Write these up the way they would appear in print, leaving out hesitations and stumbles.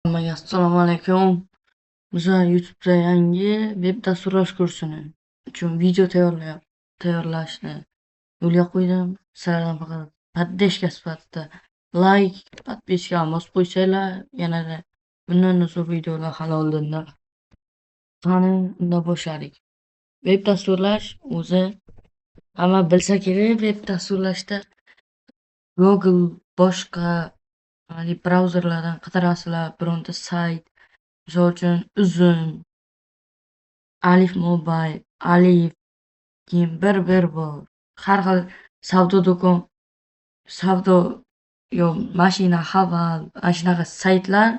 Hammaga assalomu alaykum. Bizlar YouTube'da yangi veb dasturlash kursini uchun video tayyorlashni yo'lga qo'ydim. Sizlardan faqat podдержка sifatida like, подпискani bosib qo'ysanglar, yanada bundan zo'r videolar hali oldinda. Qani, unda boshladik. Veb dasturlash o'zi hamma bilsa kerak. Veb dasturlashda Google boshqa brauzerlardan qidirasizlar bironta sayt. Misol uchun Uzum, Alif Mobile, Alif, keyin bir bor. Har xil savdo mashina xabar, ana shunaqa saytlar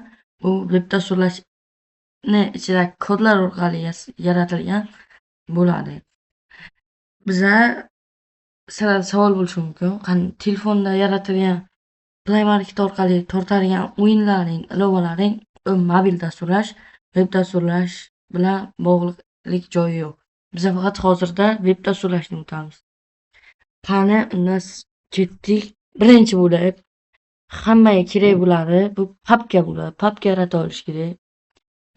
bu veb dasturlashni ichidagi kodlar orqali yaratilgan bo'ladi. Sizlarda savol bo'lishi mumkin. Telefonda yaratilgan Play Market orqali tortadigan o'yinlaring, ilovalaring mobil dasturlash, veb dasturlash bilan bog'liqlik joyi yo'q. Biz faqat hozirda veb dasturlashni o'tamiz. Qani, unda ketdik. Birinchi bo'lib hammaga kerak bo'ladi, bu papka bo'ladi. Papka yarata olish kerak.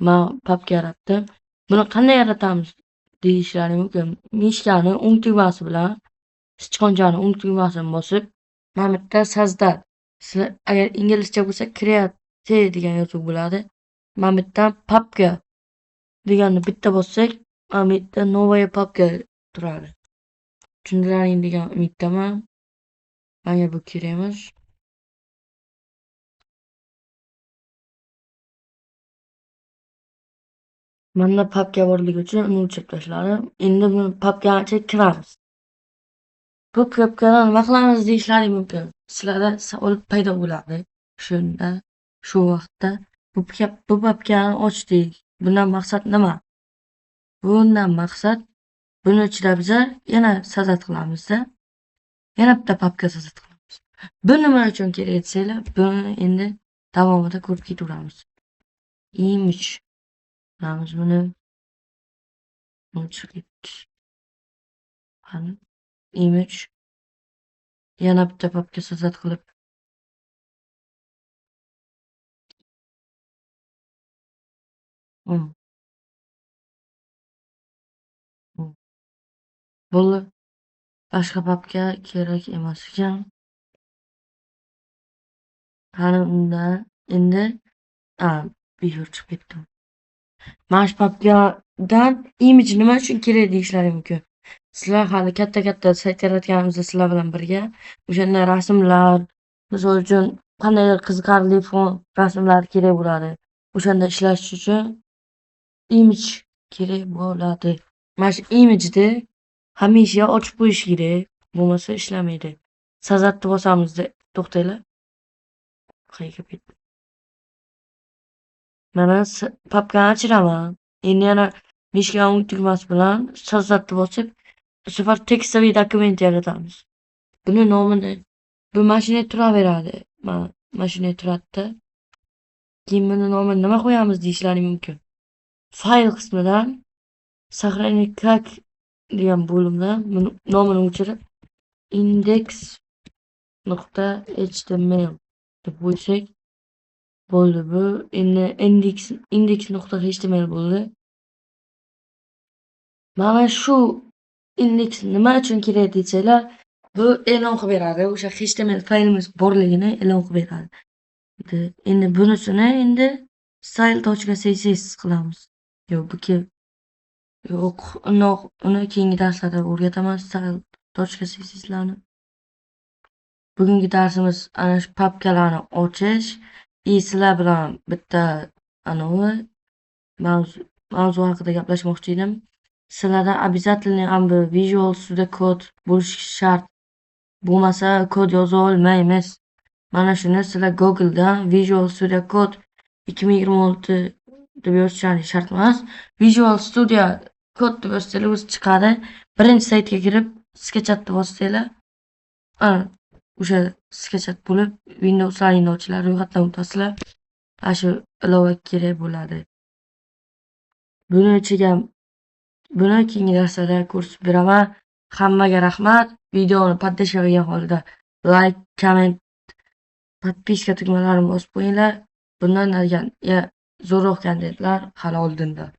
Men papka yaratdim. Buni qanday yaratamiz deyishlaring mumkin. Mishkani o'ng tugmasi bilan sichqonchani o'ng tugmasini bosib, mana bu yerda sozda. Sizlar agar inglizcha bo'lsa create degan yozuv bo'ladi. Mana bu yerdan papka deganni bitta bossak, mana bu yerda новая papka turadi. Tushundilaring degan umiddaman. Menga bu kerak emas. Menda papka borligi uchun uni o'chirib tashladim. Endi buni papkani ichiga kiramiz. Bu papkadan nima qilamiz deyishlaring mumkin. Sizlarda savol paydo bo'ladi. Shu vaqtda bu papkani ochdik. Bundan maqsad nima? Bundan maqsad buni ichida biz yana sazat qilamizda. Yana bitta papka sazat qilamiz. Bu nima uchun kerak desanglar, buni endi davomida ko'rib ketaveramiz. Image qilamiz buni. Image yana bitta papka sazat qilib bo'ldi. Boshqa papka kerak emas ekan. Qani unda endi chiqib ketdim. Mana shu papkadan image nima uchun kerak deyishlaring mumkin. Sizlar hali katta sayt yaratganimizda sizlar bilan birga o'shanda rasmlar, misol uchun qandaydir qiziqarli fon rasmlar kerak bo'ladi. O'shanda ishlash uchun image kerak bo'ladi. Mana shu imageni hamisha ochib qo'yish kerak, bo'lmasa ishlamaydi. Sazatni bosamiz, to'xtanglar. Qayerga ketdi? Mana papkani ochiraman. Endi yana mishka o'ng tugmasi bilan sazatni bosib, bu safar tekstoviy dokument yaratamiz. Buni nomini bu mashina turaveradi. Mashina turadi. Keyin buni nomini nima qo'yamiz deyishlaring mumkin. Fayl qismidan сохранить как degan bo'limdan buni nomini o'chirib index.html deb qo'ysak bo'ldi. Bu endi index.html bo'ldi. Mana shu index nima uchun kerak desanglar, bu e'lon qilib beradi. O'sha html faylimiz borligini e'lon qilib beradi. Endi bunisini style.css qilamiz. Yo'q, uni keyingi darslarda o'rgataman style.css'larni. Bugungi darsimiz ana shu papkalarni ochish. Sizlar bilan bitta mavzu haqida gaplashmoqchi edim. Sizlarda обязательно Visual Studio Code bo'lishi shart. Bo'lmasa kod yoza olmaymiz. Mana shuni sizlar Google'dan Visual Studio Code 2026 deb yozishingiz shart emas. Visual Studio Code deb yozsanglar o'zi chiqadi. Birinchi saytga kirib sketchatni bossanglar, o'sha sketchat bo'lib Windows'laringni ochinglar, ro'yxatdan o'tasizlar. Shu ilova kerak bo'ladi. Buni keyingi darslarda ko'rsatib beraman. Hammaga rahmat. Videoni podдержка qilgan holda like, comment, подписка tugmalarini bosib qo'yinglar. Bundan narigan zo'roq kontentlar hali oldinda.